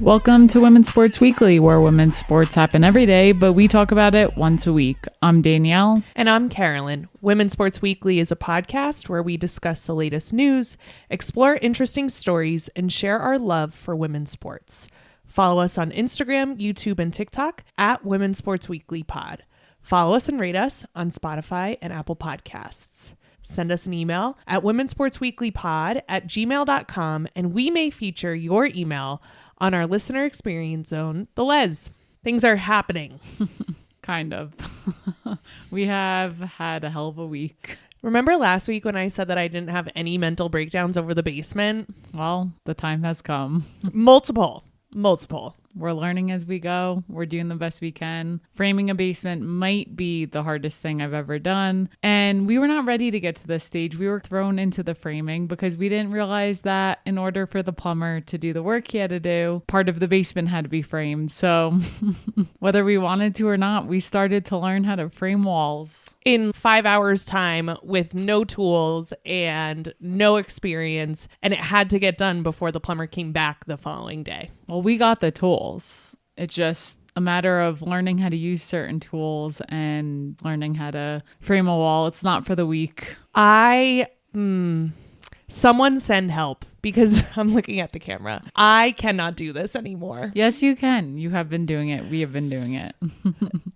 Welcome to Women's Sports Weekly, where women's sports happen every day, but we talk about it once a week. I'm Danielle. And I'm Carolyn. Women's Sports Weekly is a podcast where we discuss the latest news, explore interesting stories, and share our love for women's sports. Follow us on Instagram, YouTube, and TikTok at WomensSportsWeeklyPod. Follow us and rate us on Spotify and Apple Podcasts. Send us an email at WomensSportsWeeklyPod@gmail.com, and we may feature your email on our listener experience zone, the Les. Things are happening. Kind of. We have had a hell of a week. Remember last week when I said that I didn't have any mental breakdowns over the basement? Well, the time has come. Multiple. We're learning as we go. We're doing the best we can. Framing a basement might be the hardest thing I've ever done. And we were not ready to get to this stage. We were thrown into the framing because we didn't realize that in order for the plumber to do the work he had to do, part of the basement had to be framed. So whether we wanted to or not, we started to learn how to frame walls. In 5 hours time with no tools and no experience. And it had to get done before the plumber came back the following day. Well, we got the tools. It's just a matter of learning how to use certain tools and learning how to frame a wall. It's not for the weak. Someone send help, because I'm looking at the camera. I cannot do this anymore. Yes, you can. You have been doing it. We have been doing it.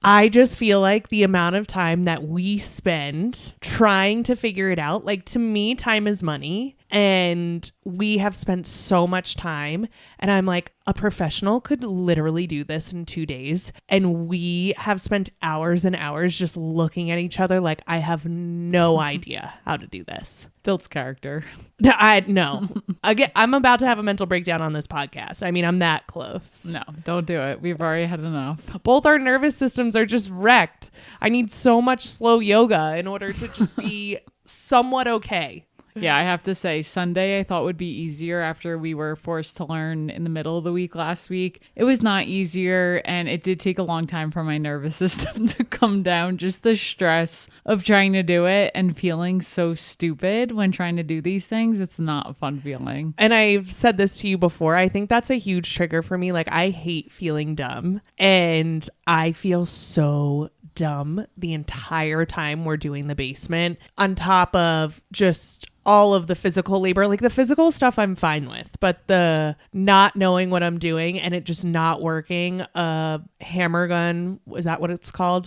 I just feel like the amount of time that we spend trying to figure it out, like, to me, time is money. And we have spent so much time, and I'm like, a professional could literally do this in 2 days. And we have spent hours and hours just looking at each other like, I have no idea how to do this. Builds character. No. Again, I'm about to have a mental breakdown on this podcast. I mean, I'm that close. No, don't do it. We've already had enough. Both our nervous systems are just wrecked. I need so much slow yoga in order to just be somewhat okay. Yeah, I have to say, Sunday I thought would be easier after we were forced to learn in the middle of the week last week. It was not easier, and it did take a long time for my nervous system to come down. Just the stress of trying to do it and feeling so stupid when trying to do these things. It's not a fun feeling. And I've said this to you before. I think that's a huge trigger for me. Like, I hate feeling dumb, and I feel so dumb the entire time we're doing the basement, on top of just all of the physical labor. Like, the physical stuff I'm fine with, but the not knowing what I'm doing and it just not working. A hammer gun, is that what it's called?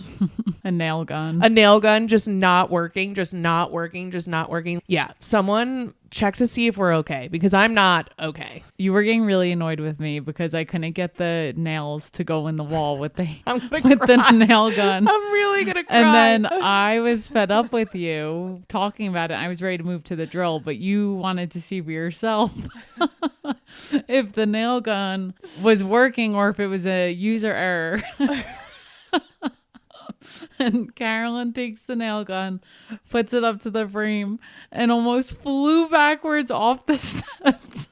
A nail gun. A nail gun just not working. Yeah, someone check to see if we're okay, because I'm not okay. You were getting really annoyed with me because I couldn't get the nails to go in the wall with the nail gun. I'm really gonna cry. And then I was fed up with you talking about it. I was ready to move to the drill, but you wanted to see for yourself if the nail gun was working or if it was a user error. And Carolyn takes the nail gun, puts it up to the frame, and almost flew backwards off the steps.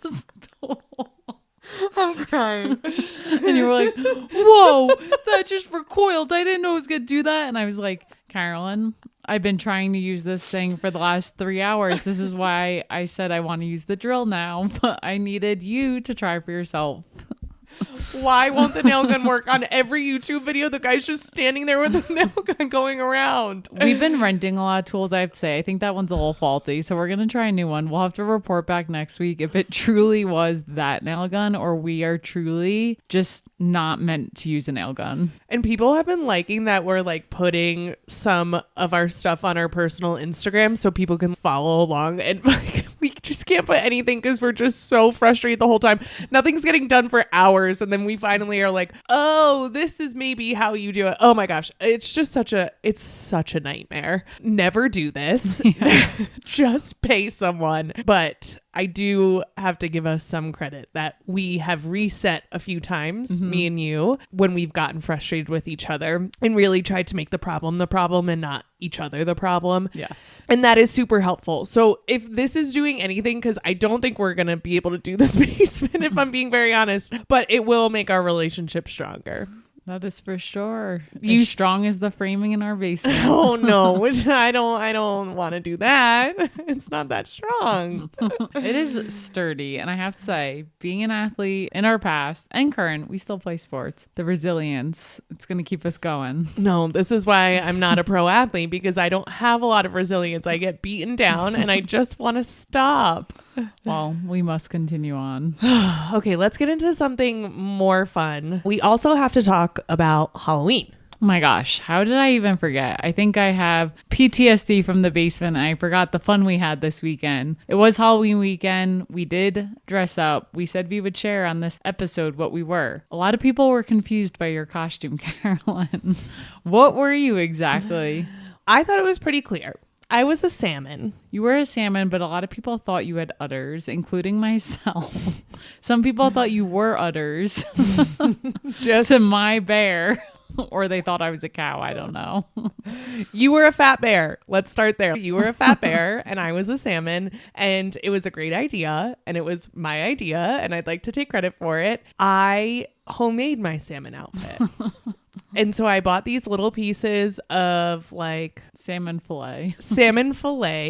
I'm crying. And you were like, whoa, that just recoiled. I didn't know it was going to do that. And I was like, Carolyn, I've been trying to use this thing for the last 3 hours. This is why I said I want to use the drill now, but I needed you to try for yourself. Why won't the nail gun work? On every YouTube video, the guy's just standing there with the nail gun going around. We've been renting a lot of tools, I have to say. I think that one's a little faulty, so we're going to try a new one. We'll have to report back next week if it truly was that nail gun or we are truly just not meant to use a nail gun. And people have been liking that we're like putting some of our stuff on our personal Instagram so people can follow along, and like, we just can't put anything because we're just so frustrated the whole time. Nothing's getting done for hours, and then we finally are like, oh, this is maybe how you do it. Oh my gosh, it's just such a nightmare. Never do this. Yeah. Just pay someone. But I do have to give us some credit that we have reset a few times, me and you, when we've gotten frustrated with each other and really tried to make the problem and not each other the problem. Yes. And that is super helpful. So if this is doing anything, because I don't think we're going to be able to do this basement, if I'm being very honest, but it will make our relationship stronger. That is for sure. You As strong as the framing in our basement. Oh no, I don't want to do that. It's not that strong. It is sturdy. And I have to say, being an athlete in our past and current, we still play sports. The resilience, it's going to keep us going. No, this is why I'm not a pro athlete, because I don't have a lot of resilience. I get beaten down and I just want to stop. Well, we must continue on. Okay, let's get into something more fun. We also have to talk about Halloween. Oh my gosh, how did I even forget? I think I have PTSD from the basement. I forgot the fun we had this weekend. It was Halloween weekend. We did dress up. We said we would share on this episode what we were. A lot of people were confused by your costume, Carolyn. What were you exactly? I thought it was pretty clear. I was a salmon. You were a salmon, but a lot of people thought you had udders, including myself. Some people thought you were udders Just to my bear. Or they thought I was a cow. I don't know. You were a fat bear. Let's start there. You were a fat bear and I was a salmon, and it was a great idea, and it was my idea, and I'd like to take credit for it. I homemade my salmon outfit. And so I bought these little pieces of like salmon fillet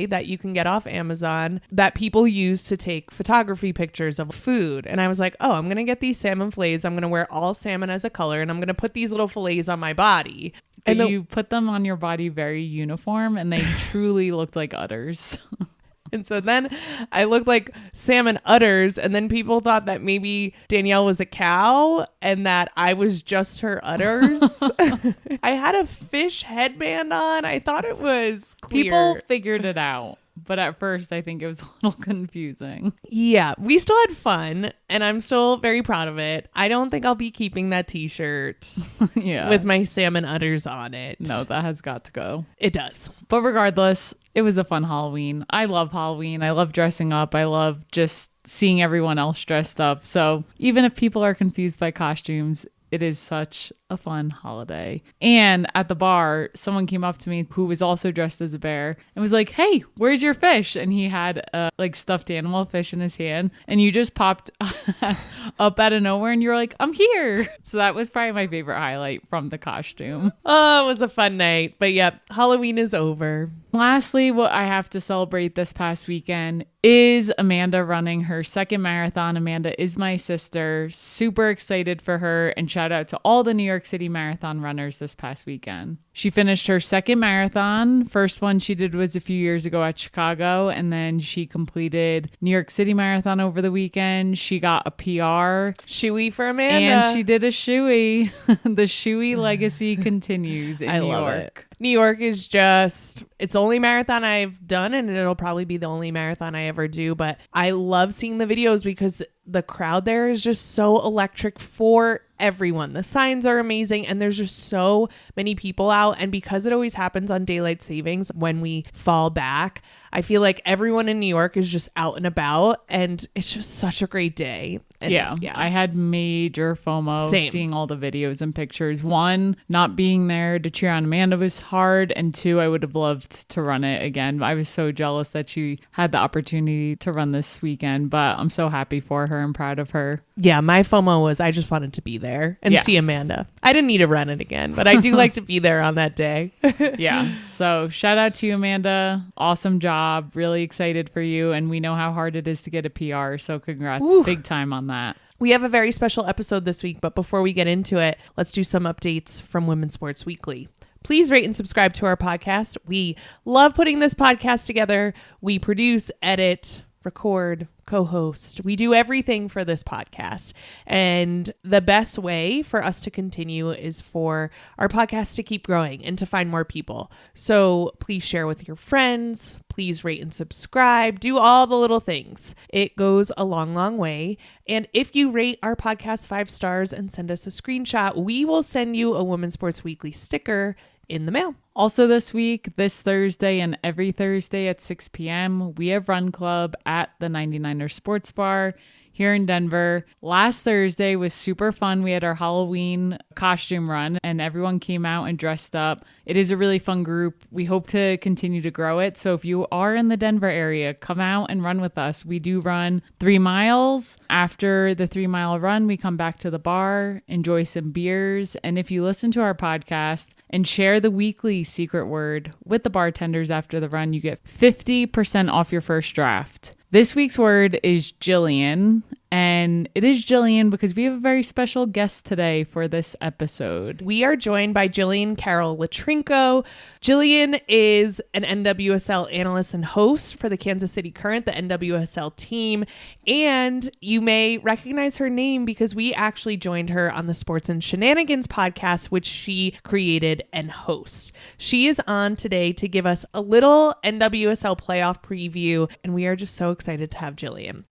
that you can get off Amazon that people use to take photography pictures of food. And I was like, oh, I'm going to get these salmon fillets. I'm going to wear all salmon as a color, and I'm going to put these little fillets on my body. And you put them on your body very uniform, and they truly looked like udders. And so then I looked like salmon udders, and then people thought that maybe Danielle was a cow and that I was just her udders. I had a fish headband on. I thought it was clear. People figured it out, but at first I think it was a little confusing. Yeah, we still had fun, and I'm still very proud of it. I don't think I'll be keeping that t-shirt with my salmon udders on it. No, that has got to go. It does. But regardless, it was a fun Halloween. I love Halloween. I love dressing up. I love just seeing everyone else dressed up. So even if people are confused by costumes, it is such a fun holiday. And at the bar, someone came up to me who was also dressed as a bear and was like, hey, where's your fish? And he had a like stuffed animal fish in his hand, and you just popped up out of nowhere and you're like, I'm here. So that was probably my favorite highlight from the costume. Oh, it was a fun night. But yep, Halloween is over. Lastly, what I have to celebrate this past weekend is Amanda running her second marathon. Amanda is my sister. Super excited for her, and shout out to all the New York City marathon runners this past weekend. She finished her second marathon. First one she did was a few years ago at Chicago, and then she completed New York City marathon over the weekend. She got a PR. Shoey for Amanda. And she did a shoey. The shoey legacy continues in New York. New York is just, it's the only marathon I've done, and it'll probably be the only marathon I ever do. But I love seeing the videos because the crowd there is just so electric for everyone. The signs are amazing, and there's just so many people out. And because it always happens on daylight savings when we fall back, I feel like everyone in New York is just out and about, and it's just such a great day. And yeah, I had major FOMO seeing all the videos and pictures. One, not being there to cheer on Amanda was hard, and two, I would have loved to run it again. I was so jealous that she had the opportunity to run this weekend, but I'm so happy for her and proud of her. Yeah, my FOMO was I just wanted to be there and see Amanda. I didn't need to run it again, but I do like to be there on that day. Yeah, so shout out to you, Amanda. Awesome job. Really excited for you, and we know how hard it is to get a PR, so congrats. Oof. Big time on that. We have a very special episode this week, but before we get into it, let's do some updates from Women's Sports Weekly. Please rate and subscribe to our podcast. We love putting this podcast together. We produce, edit, record, co-host. We do everything for this podcast. And the best way for us to continue is for our podcast to keep growing and to find more people. So please share with your friends. Please rate and subscribe. Do all the little things. It goes a long, long way. And if you rate our podcast 5 stars and send us a screenshot, we will send you a Women's Sports Weekly sticker in the mail. Also this week, this Thursday and every Thursday at 6 p.m., we have Run Club at the 99er Sports Bar here in Denver. Last Thursday was super fun. We had our Halloween costume run and everyone came out and dressed up. It is a really fun group. We hope to continue to grow it. So if you are in the Denver area, come out and run with us. We do run 3 miles. After the 3-mile run, we come back to the bar, enjoy some beers. And if you listen to our podcast and share the weekly secret word with the bartenders after the run, you get 50% off your first draft. This week's word is Jillian, and it is Jillian because we have a very special guest today for this episode. We are joined by Jillian Carroll Letrinko. Jillian is an NWSL analyst and host for the Kansas City Current, the NWSL team, and you may recognize her name because we actually joined her on the Sports and SHEnanigans podcast, which she created and hosts. She is on today to give us a little NWSL playoff preview, and we are just so excited to have Jillian.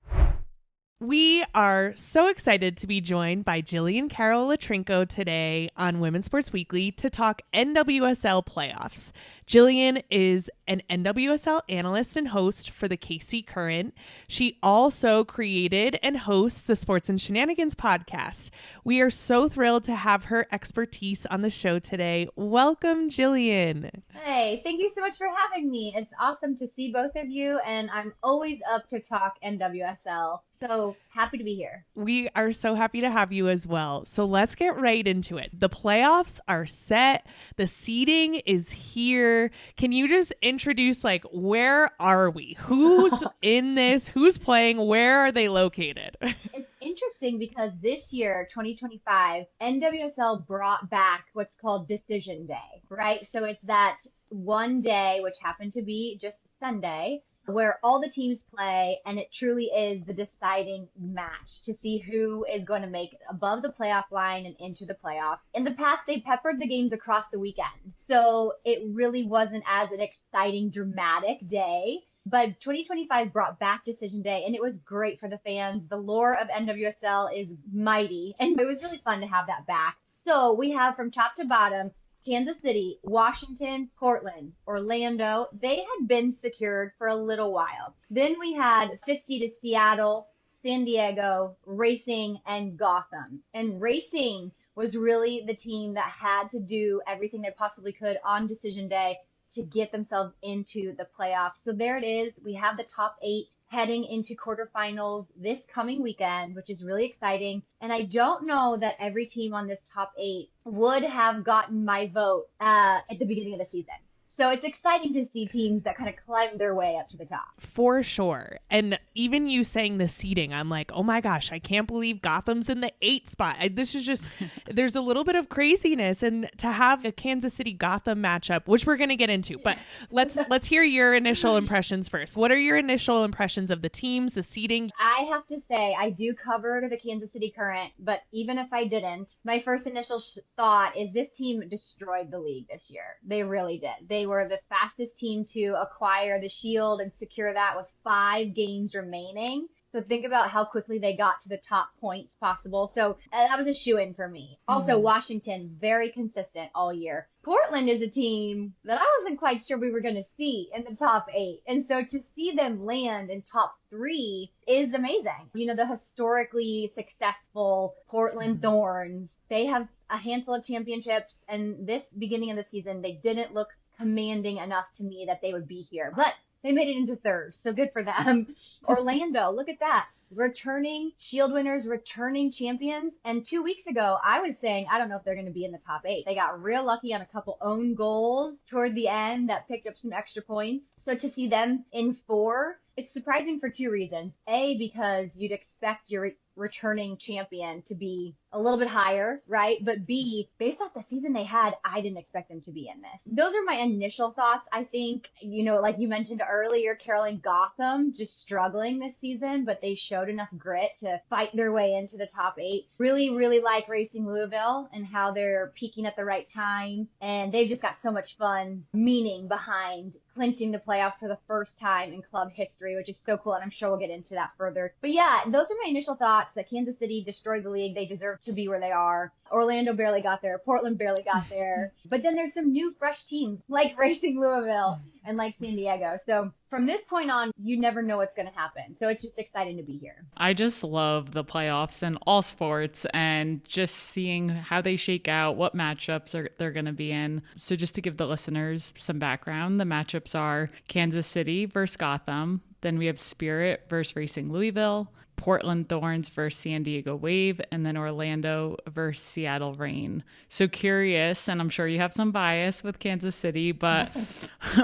We are so excited to be joined by Jillian Carroll Letrinko today on Women's Sports Weekly to talk NWSL playoffs. Jillian is an NWSL analyst and host for the KC Current. She also created and hosts the Sports and SHEnanigans podcast. We are so thrilled to have her expertise on the show today. Welcome, Jillian. Hey, thank you so much for having me. It's awesome to see both of you, and I'm always up to talk NWSL. So happy to be here. We are so happy to have you as well. So let's get right into it. The playoffs are set. The seeding is here. Can you just introduce, where are we? Who's in this? Who's playing? Where are they located? It's interesting because this year, 2025, NWSL brought back what's called Decision Day, right? So it's that one day, which happened to be just Sunday, where all the teams play, and it truly is the deciding match to see who is going to make it above the playoff line and into the playoffs. In the past, they peppered the games across the weekend, so it really wasn't as an exciting, dramatic day. But 2025 brought back Decision Day, and it was great for the fans. The lore of NWSL is mighty, and it was really fun to have that back. So we have from top to bottom, Kansas City, Washington, Portland, Orlando, they had been secured for a little while. Then we had 50 to Seattle, San Diego, Racing, and Gotham. And Racing was really the team that had to do everything they possibly could on Decision Day to get themselves into the playoffs. So there it is. We have the top 8 heading into quarterfinals this coming weekend, which is really exciting. And I don't know that every team on this top 8 would have gotten my vote at the beginning of the season. So it's exciting to see teams that kind of climb their way up to the top. For sure. And even you saying the seeding, I'm like, oh my gosh, I can't believe Gotham's in the 8 spot. This is just, there's a little bit of craziness. And to have a Kansas City Gotham matchup, which we're going to get into, but let's hear your initial impressions first. What are your initial impressions of the teams, the seeding? I have to say, I do cover the Kansas City Current, but even if I didn't, my first initial thought is this team destroyed the league this year. They really did. They were the fastest team to acquire the Shield and secure that with 5 games remaining. So think about how quickly they got to the top points possible. So that was a shoo-in for me. Also, Washington, very consistent all year. Portland is a team that I wasn't quite sure we were going to see in the top 8. And so to see them land in top 3 is amazing. You know, the historically successful Portland Thorns, they have a handful of championships. And this beginning of the season, they didn't look commanding enough to me that they would be here. But they made it into 3rd, so good for them. Orlando, look at that. Returning Shield winners, returning champions. And 2 weeks ago, I was saying, I don't know if they're going to be in the top 8. They got real lucky on a couple own goals toward the end that picked up some extra points. So to see them in 4, it's surprising for 2 reasons. A, because you'd expect your returning champion to be a little bit higher, right? But B, based off the season they had, I didn't expect them to be in this. Those are my initial thoughts. I think, like you mentioned earlier, Carol and Gotham just struggling this season, but they showed enough grit to fight their way into the top 8. Really, really like Racing Louisville and how they're peaking at the right time. And they've just got so much fun meaning behind clinching the playoffs for the first time in club history, which is so cool. And I'm sure we'll get into that further. But yeah, those are my initial thoughts that Kansas City destroyed the league. They deserve to be where they are. Orlando barely got there. Portland barely got there. But then there's some new fresh teams like Racing Louisville and like San Diego. So from this point on, you never know what's going to happen. So it's just exciting to be here. I just love the playoffs in all sports and just seeing how they shake out, what matchups they're going to be in. So just to give the listeners some background, the matchups are Kansas City versus Gotham. Then we have Spirit versus Racing Louisville, Portland Thorns versus San Diego Wave, and then Orlando versus Seattle Reign. So curious, and I'm sure you have some bias with Kansas City, but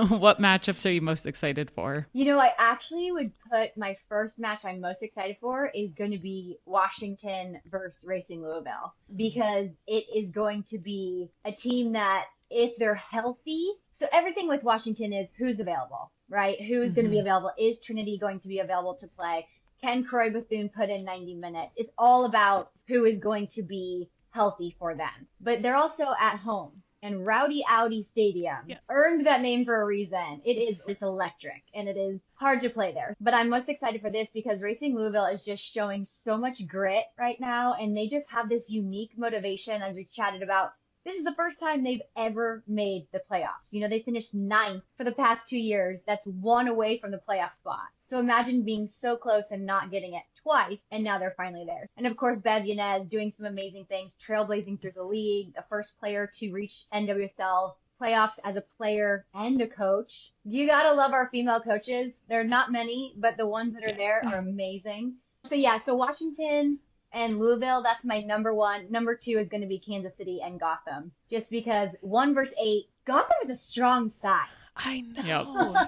what matchups are you most excited for? You know, I actually would put my first match I'm most excited for is going to be Washington versus Racing Louisville, because it is going to be a team that, if they're healthy, so everything with Washington is who's available, right? Who's going to be available? Is Trinity going to be available to play? Can Croy Bethune put in 90 minutes? It's all about who is going to be healthy for them. But they're also at home, and Rowdy Audi Stadium earned that name for a reason. It's electric, and it is hard to play there. But I'm most excited for this because Racing Louisville is just showing so much grit right now, and they just have this unique motivation, as we chatted about. This is the first time they've ever made the playoffs. You know, they finished 9th for the past 2 years. That's 1 away from the playoff spot. So imagine being so close and not getting it twice, and now they're finally there. And of course, Bev Yanez doing some amazing things, trailblazing through the league, the first player to reach NWSL playoffs as a player and a coach. You gotta love our female coaches. There are not many, but the ones that are there are amazing. So Washington and Louisville, that's my number 1. Number 2 is going to be Kansas City and Gotham, just because 1 versus 8, Gotham is a strong side. I know.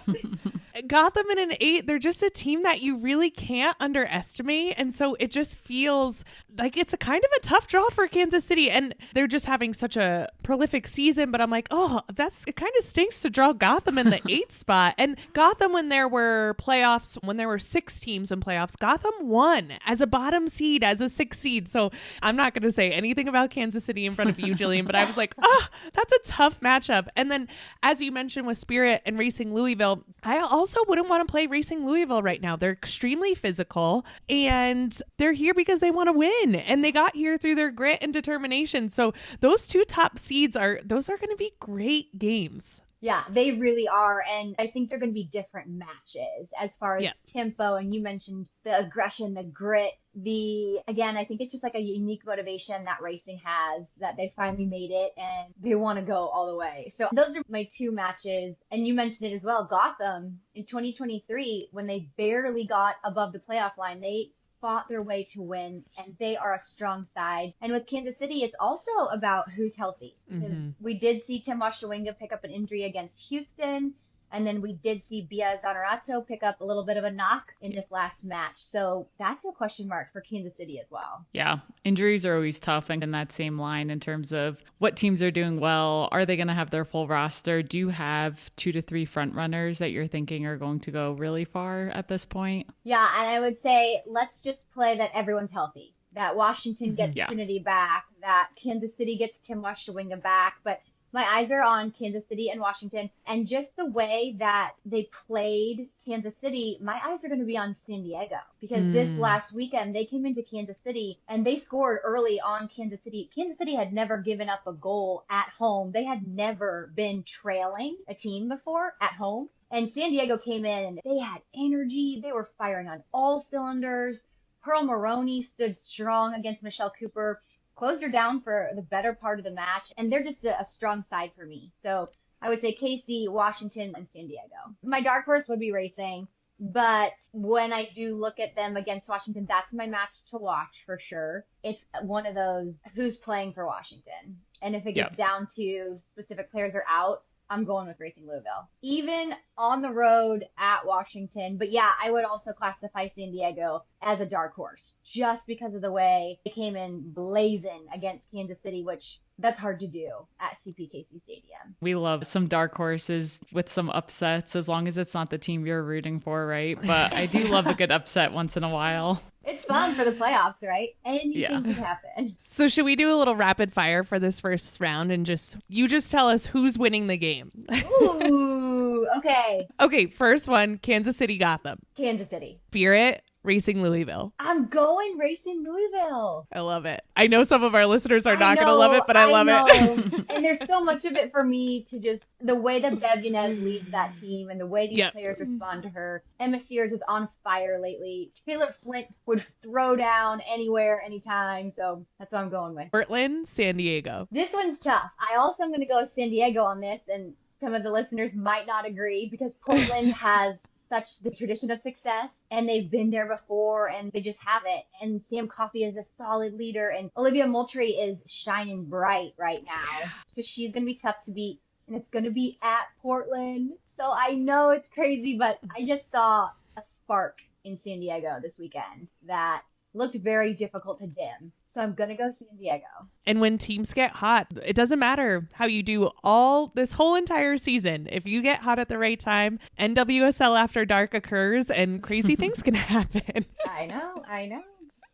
Gotham in an 8, they're just a team that you really can't underestimate. And so it just feels like it's a kind of a tough draw for Kansas City. And they're just having such a prolific season. But I'm like, it kind of stinks to draw Gotham in the 8th spot. And Gotham, when there were playoffs, when there were 6 teams in playoffs, Gotham won as a bottom seed, as a 6th seed. So I'm not going to say anything about Kansas City in front of you, Jillian, but I was like, that's a tough matchup. And then, as you mentioned with Spirit and Racing Louisville, I also wouldn't want to play Racing Louisville right now. They're extremely physical, and they're here because they want to win, and they got here through their grit and determination. So those 2 top seeds are going to be great games. Yeah, they really are. And I think they're going to be different matches as far as tempo. And you mentioned the aggression, the grit, again, I think it's just like a unique motivation that Racing has, that they finally made it and they want to go all the way. So those are my 2 matches. And you mentioned it as well. Gotham in 2023, when they barely got above the playoff line, they fought their way to win, and they are a strong side. And with Kansas City, it's also about who's healthy. We did see Tim Washawinga pick up an injury against Houston, and then we did see Bia Zanerato pick up a little bit of a knock in this last match. So that's a question mark for Kansas City as well. Yeah, injuries are always tough, and in that same line in terms of what teams are doing well, are they going to have their full roster? Do you have 2 to 3 front runners that you're thinking are going to go really far at this point? Yeah, and I would say let's just play that everyone's healthy, that Washington gets Trinity back, that Kansas City gets Tim Washawinga back, but my eyes are on Kansas City and Washington, and just the way that they played Kansas City, my eyes are going to be on San Diego, because this last weekend they came into Kansas City and they scored early on Kansas City. Kansas City had never given up a goal at home. They had never been trailing a team before at home. And San Diego came in and they had energy. They were firing on all cylinders. Pearl Maroney stood strong against Michelle Cooper, closed her down for the better part of the match, and they're just a strong side for me. So I would say KC, Washington, and San Diego. My dark horse would be Racing, but when I do look at them against Washington, that's my match to watch for sure. It's one of those who's playing for Washington. And if it gets down to specific players are out, I'm going with Racing Louisville. Even on the road at Washington. But yeah, I would also classify San Diego as a dark horse, just because of the way they came in blazing against Kansas City, which that's hard to do at CPKC Stadium. We love some dark horses with some upsets, as long as it's not the team you're rooting for, right? But I do love a good upset once in a while. It's fun for the playoffs, right? Anything could happen. So should we do a little rapid fire for this first round and you just tell us who's winning the game? Ooh, okay. Okay, first one, Kansas City, Gotham. Kansas City. Spirit, Racing Louisville. I'm going Racing Louisville. I love it. I know some of our listeners are not going to love it, but I love it. And there's so much of it for me to just, the way that Bev Yanez leads that team and the way these players respond to her. Emma Sears is on fire lately. Taylor Flint would throw down anywhere, anytime. So that's what I'm going with. Portland, San Diego. This one's tough. I also am going to go with San Diego on this, and some of the listeners might not agree because Portland has such the tradition of success, and they've been there before, and they just have it. And Sam Coffey is a solid leader, and Olivia Moultrie is shining bright right now. So she's going to be tough to beat, and it's going to be at Portland. So I know it's crazy, but I just saw a spark in San Diego this weekend that looked very difficult to dim. So I'm going to go San Diego. And when teams get hot, it doesn't matter how you do all this whole entire season. If you get hot at the right time, NWSL After Dark occurs and crazy things can happen. I know.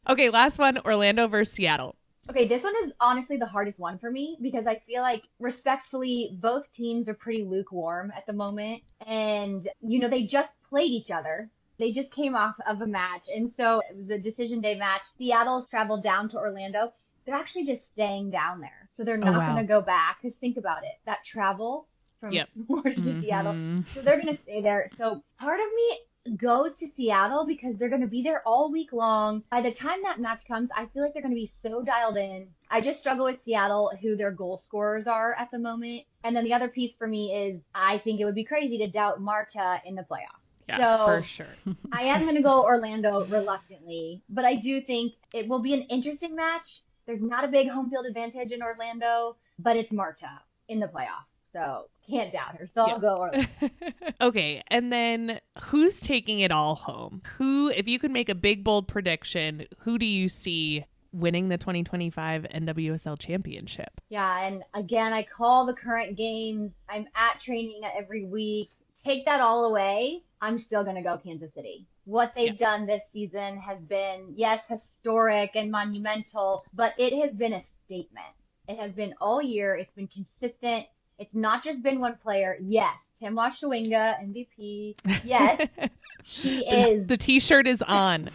Okay, last one, Orlando versus Seattle. Okay, this one is honestly the hardest one for me because I feel like, respectfully, both teams are pretty lukewarm at the moment. And, they just played each other. They just came off of a match, and so it was a decision day match. Seattle's traveled down to Orlando. They're actually just staying down there, so they're not going to go back. Because think about it, that travel from Florida to Seattle, so they're going to stay there. So part of me goes to Seattle because they're going to be there all week long. By the time that match comes, I feel like they're going to be so dialed in. I just struggle with Seattle, who their goal scorers are at the moment. And then the other piece for me is I think it would be crazy to doubt Marta in the playoffs. Yes, so, for sure. I am going to go Orlando reluctantly, but I do think it will be an interesting match. There's not a big home field advantage in Orlando, but it's Marta in the playoffs, so can't doubt her. So I'll go Orlando. Okay, and then who's taking it all home? Who, if you could make a big, bold prediction, who do you see winning the 2025 NWSL championship? Yeah, and again, I call the current games. I'm at training every week. Take that all away, I'm still going to go Kansas City. What they've done this season has been, yes, historic and monumental, but it has been a statement. It has been all year. It's been consistent. It's not just been one player. Yes, Tim Washawinga, MVP. Yes, she is. The T-shirt is on.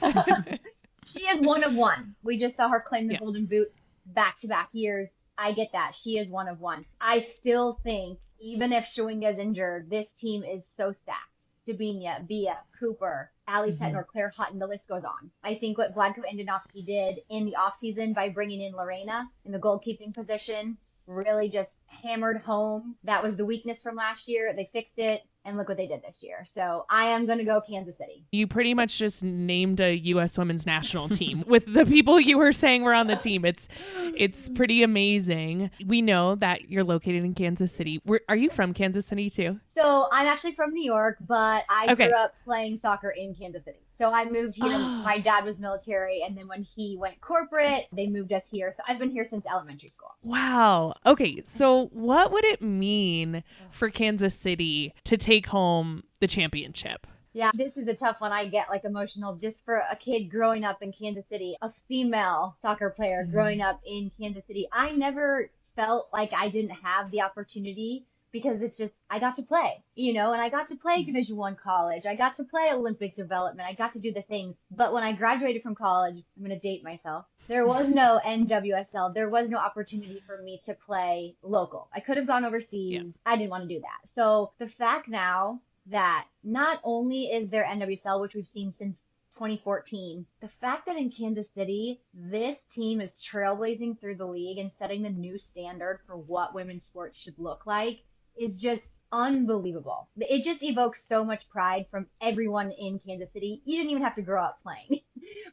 She is one of one. We just saw her claim the Golden Boot back-to-back years. I get that. She is one of one. I still think, even if Shawinga is injured, this team is so stacked. Dabinia, Bia, Cooper, Ali Setnor, Claire Hutton, the list goes on. I think what Vladko Andonovski did in the offseason by bringing in Lorena in the goalkeeping position really just hammered home. That was the weakness from last year. They fixed it, and look what they did this year. So I am going to go Kansas City. You pretty much just named a U.S. women's national team with the people you were saying were on the team. It's pretty amazing. We know that you're located in Kansas City. Are you from Kansas City too? So I'm actually from New York, but I grew up playing soccer in Kansas City. So I moved here. My dad was military, and then when he went corporate, they moved us here. So I've been here since elementary school. Wow. Okay, so what would it mean for Kansas City to take home the championship? Yeah, this is a tough one. I get emotional just for a kid growing up in Kansas City, a female soccer player growing up in Kansas City. I never felt like I didn't have the opportunity because it's just, I got to play, and I got to play Division I college. I got to play Olympic development. I got to do the things. But when I graduated from college, I'm going to date myself. There was no NWSL. There was no opportunity for me to play local. I could have gone overseas. Yeah. I didn't want to do that. So the fact now that not only is there NWSL, which we've seen since 2014, the fact that in Kansas City, this team is trailblazing through the league and setting the new standard for what women's sports should look like is just unbelievable. It just evokes so much pride from everyone in Kansas City. You didn't even have to grow up playing,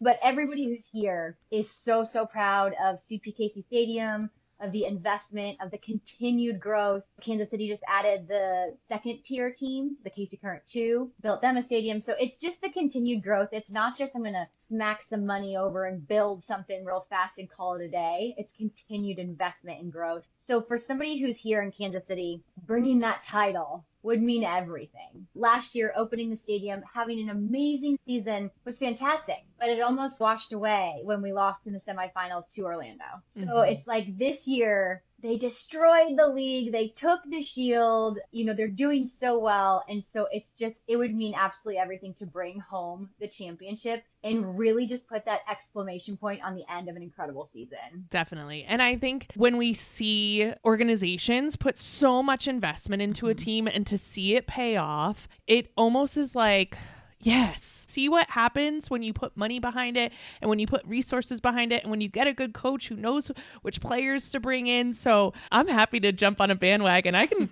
but everybody who's here is so, so proud of CPKC Stadium, of the investment, of the continued growth. Kansas City just added the second tier team, the KC Current 2, built them a stadium. So it's just the continued growth. It's not just I'm going to smack some money over and build something real fast and call it a day. It's continued investment and growth. So for somebody who's here in Kansas City, bringing that title would mean everything. Last year, opening the stadium, having an amazing season was fantastic, but it almost washed away when we lost in the semifinals to Orlando. So it's like this year, They destroyed the league. They took the shield. You know, they're doing so well. And so it would mean absolutely everything to bring home the championship and really just put that exclamation point on the end of an incredible season. Definitely. And I think when we see organizations put so much investment into a team and to see it pay off, it almost is like, yes. See what happens when you put money behind it and when you put resources behind it and when you get a good coach who knows which players to bring in. So I'm happy to jump on a bandwagon.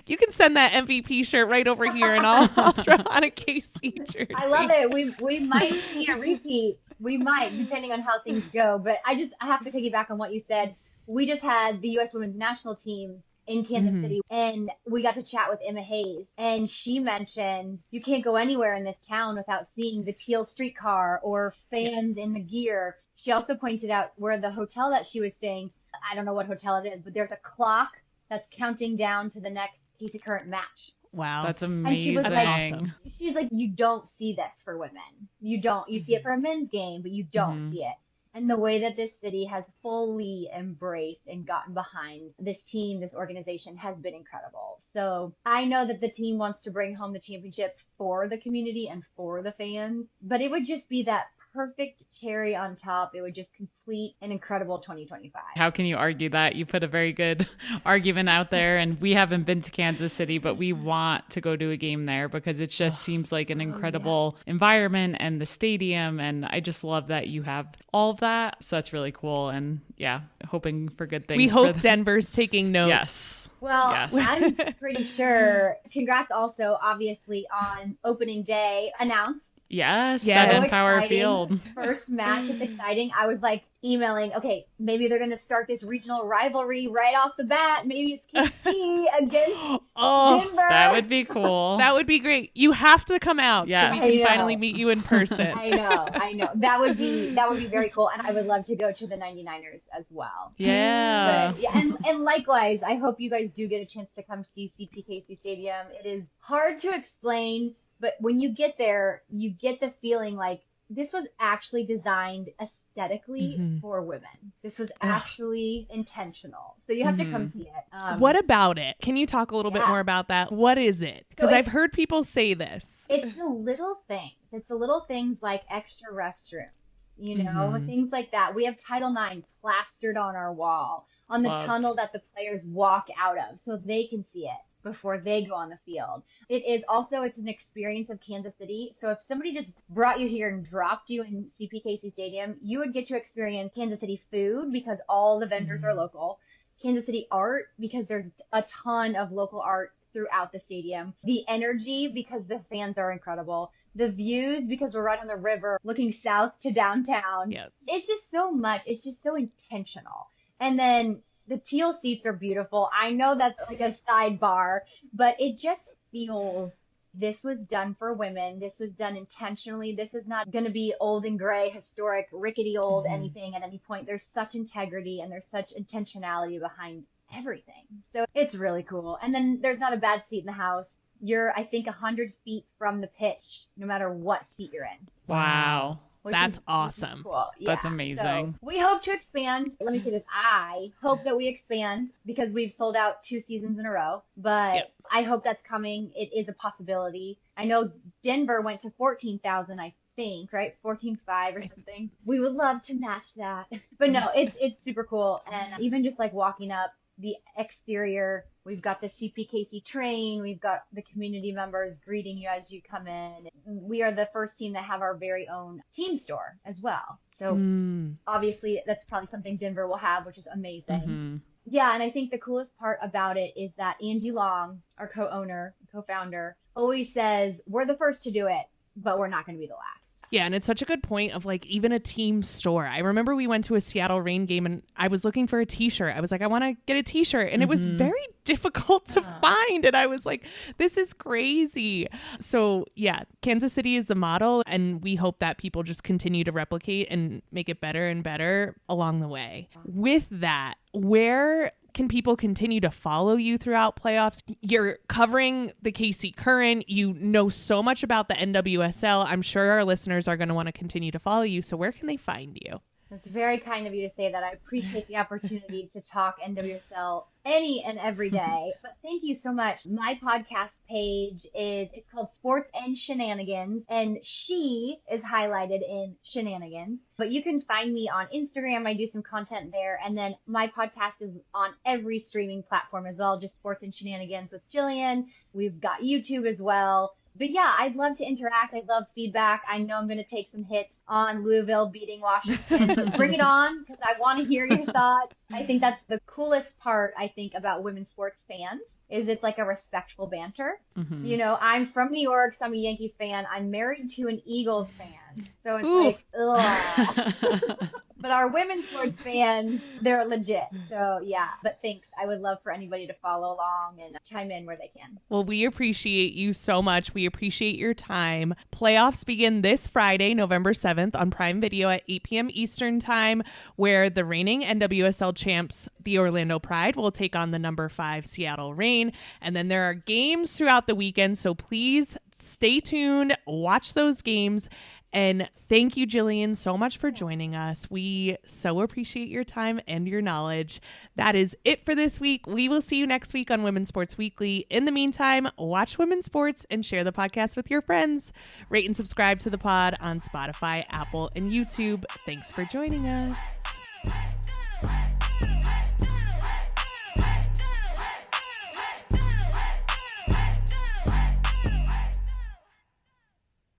You can send that MVP shirt right over here and I'll throw on a KC jersey. I love it. We might see a repeat. We might, depending on how things go. But I have to piggyback on what you said. We just had the U.S. women's national team in Kansas City, and we got to chat with Emma Hayes, and she mentioned you can't go anywhere in this town without seeing the teal streetcar or fans in the gear. She also pointed out where the hotel that she was staying, I don't know what hotel it is, but there's a clock that's counting down to the next Casey Current match. Wow. That's amazing. And she was like, awesome. She's like, you don't see this for women. You see it for a men's game, but you don't see it. And the way that this city has fully embraced and gotten behind this team, this organization has been incredible. So I know that the team wants to bring home the championship for the community and for the fans, but it would just be that perfect cherry on top. It would just complete an incredible 2025. How can you argue that? You put a very good argument out there, and we haven't been to Kansas City, but we want to go to a game there because it just seems like an incredible environment and the stadium, and I just love that you have all of that. So that's really cool, and yeah, hoping for good things. We hope Denver's taking notes. Yes. Well, yes. I'm pretty sure. Congrats also, obviously, on opening day announced. Yes, Yes. at So Empower exciting. Field. First match, it's exciting. I was like emailing, okay, maybe they're going to start this regional rivalry right off the bat. Maybe it's KC against Denver. That would be cool. That would be great. You have to come out Yes. so we can I know. finally meet you in person. I know. That would be very cool. And I would love to go to the 99ers as well. Yeah. But, yeah, and likewise, I hope you guys do get a chance to come see CPKC Stadium. It is hard to explain, but when you get there, you get the feeling like this was actually designed aesthetically for women. This was actually intentional. So you have to come see it. What about it? Can you talk a little bit more about that? What is it? Because I've heard people say this. It's the little things. It's the little things like extra restrooms, you know, things like that. We have Title IX plastered on our wall, on the tunnel that the players walk out of so they can see it before they go on the field. It's an experience of Kansas City. So if somebody just brought you here and dropped you in CPKC Stadium, you would get to experience Kansas City food because all the vendors are local. Kansas City art because there's a ton of local art throughout the stadium. The energy because the fans are incredible. The views because we're right on the river looking south to downtown. Yep. It's just so much. It's just so intentional. And then the teal seats are beautiful. I know that's like a sidebar, but it just feels this was done for women. This was done intentionally. This is not going to be old and gray, historic, rickety old anything at any point. There's such integrity and there's such intentionality behind everything. So it's really cool. And then there's not a bad seat in the house. You're, I think, 100 feet from the pitch, no matter what seat you're in. Wow. That's awesome. Cool. That's Yeah. amazing. So we hope to expand. Let me say this. I hope that we expand because we've sold out 2 seasons in a row, but I hope that's coming. It is a possibility. I know Denver went to 14,000, I think, right? 14.5 or something. We would love to match that. But no, it's super cool. And even just like walking up the exterior, we've got the CPKC train. We've got the community members greeting you as you come in. We are the first team that have our very own team store as well. So obviously that's probably something Denver will have, which is amazing. Yeah, and I think the coolest part about it is that Angie Long, our co-owner, co-founder, always says, we're the first to do it, but we're not going to be the last. Yeah, and it's such a good point of like even a team store. I remember we went to a Seattle Reign game and I was looking for a t-shirt. I was like, I want to get a t-shirt. And it was very difficult to find. And I was like, this is crazy. So yeah, Kansas City is the model. And we hope that people just continue to replicate and make it better and better along the way. With that, where can people continue to follow you throughout playoffs? You're covering the KC Current. You know so much about the NWSL. I'm sure our listeners are going to want to continue to follow you. So where can they find you? That's very kind of you to say that. I appreciate the opportunity to talk NWSL any and every day. But thank you so much. My podcast page it's called Sports and SHEnanigans, and she is highlighted in Shenanigans. But you can find me on Instagram. I do some content there. And then my podcast is on every streaming platform as well, just Sports and SHEnanigans with Jillian. We've got YouTube as well. But yeah, I'd love to interact. I'd love feedback. I know I'm going to take some hits on Louisville beating Washington. But bring it on, because I want to hear your thoughts. I think that's the coolest part, I think, about women's sports fans, is it's like a respectful banter. Mm-hmm. You know, I'm from New York, so I'm a Yankees fan. I'm married to an Eagles fan. So it's like, ugh. But our women's sports fans, they're legit. So yeah, but thanks. I would love for anybody to follow along and chime in where they can. Well, we appreciate you so much. We appreciate your time. Playoffs begin this Friday, November 7th on Prime Video at 8 p.m. Eastern Time, where the reigning NWSL champs, the Orlando Pride, will take on the number 5 Seattle Reign. And then there are games throughout the weekend, so please stay tuned, watch those games. And thank you, Jillian, so much for joining us. We so appreciate your time and your knowledge. That is it for this week. We will see you next week on Women's Sports Weekly. In the meantime, watch women's sports and share the podcast with your friends. Rate and subscribe to the pod on Spotify, Apple, and YouTube. Thanks for joining us.